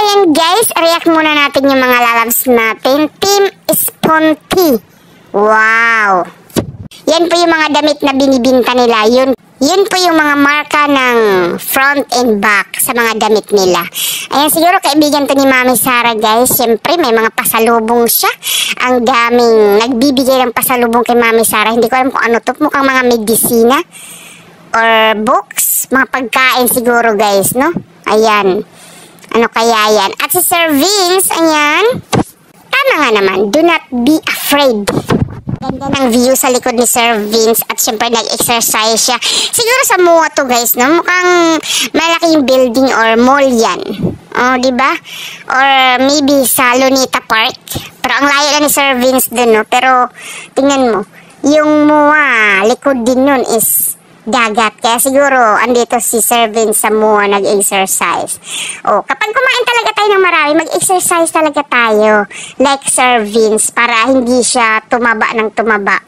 ayan guys, react muna natin yung mga lalabs natin. Team Sponty. Wow. Yan po yung mga damit na binibinta nila. Yun po yung mga marka ng front and back sa mga damit nila. Ayan, siguro kaibigan to ni Mami Sara guys. Siyempre, may mga pasalubong siya. Ang daming nagbibigay ng pasalubong kay Mami Sara. Hindi ko alam kung ano to. Mukhang mga medisina or books. Mga pagkain siguro guys, no? Ayan. Ano kaya yan? At si Sir Vince, ayan. Tama nga naman. Do not be afraid. Ganda ng view sa likod ni Sir Vince at syempre nag-exercise siya. Siguro sa MOA to guys, no? Mukhang malaking building or mall yan. Oh, diba? Or maybe sa Lunita Park. Pero ang layo lang ni Sir Vince dun, no? Pero tingnan mo, yung MOA, likod din nun is dagat. Kaya siguro, andito si Sir Vince sa MOA nag-exercise. O, kapag kumain talaga tayo ng marami, mag-exercise talaga tayo. Like Sir Vince, para hindi siya tumaba ng tumaba.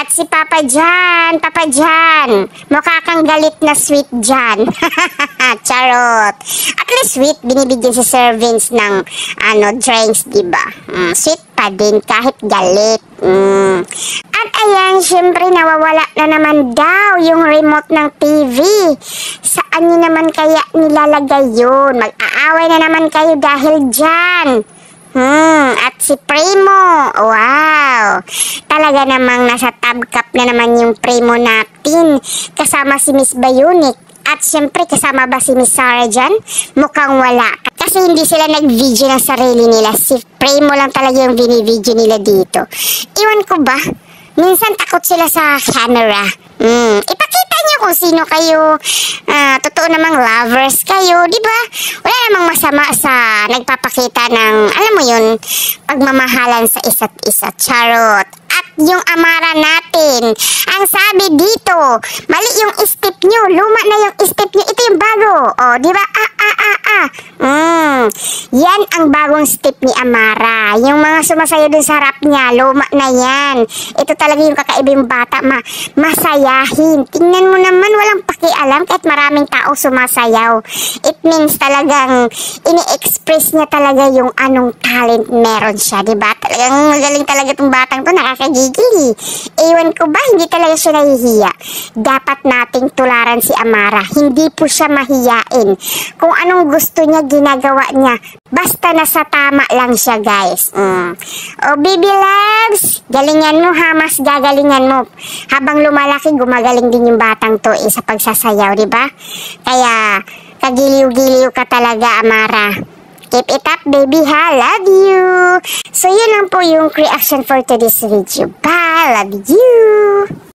At si Papa Jan, mukha kang galit na sweet Jan. Charot. At least sweet, binibigyan si Sir Vince ng drinks, diba? Sweet pa din kahit galit. At ayan, syempre nawawala na naman daw yung remote ng TV. Saan nyo naman kaya nilalagay yun? Mag-aaway na naman kayo dahil dyan. At si Primo, wow, talaga namang nasa tab cup na naman yung Primo natin, kasama si Miss Bionic. At syempre kasama ba si Miss Sarah dyan? Mukhang wala, kasi hindi sila nag-video ng sarili nila. Si Primo lang talaga yung bini-video nila dito. Iwan ko ba, minsan takot sila sa camera. Ipakita niyo kung sino kayo. Totoo namang lovers kayo, di ba? Wala namang masama sa nagpapakita ng, alam mo yun, pagmamahalan sa isa't isa. Charot. At yung Amara natin, ang sabi dito, mali yung step nyo, luma na yung step nyo, ito yung bago. O, di ba? Yan ang bagong step ni Amara. Yung mga sumasayo dun sa rap niya, luma na yan. Ito talaga yung kakaibang bata, masayahin. Tingnan mo naman, walang pakialam kahit maraming tao sumasayaw. It means talagang ini-express niya talaga yung anong talent meron siya, di ba? Talagang magaling talaga itong batang to, nakakagigil. Ewan ko ba, hindi talaga siya nahihiya. Dapat nating tularan si Amara. Hindi po siya mahiyain. Kung anong gusto niya, ginagawa niya. Basta nasa tama lang siya, guys. O, baby loves, galingan mo ha, mas gagalingan mo. Habang lumalaki, gumagaling din yung batang to sa pagsasayaw, di ba? Kaya, kagiliw-giliw ka talaga, Amara. Keep it up, baby, ha? Love you! So, yun lang po yung reaction for today's video. Bye! Love you!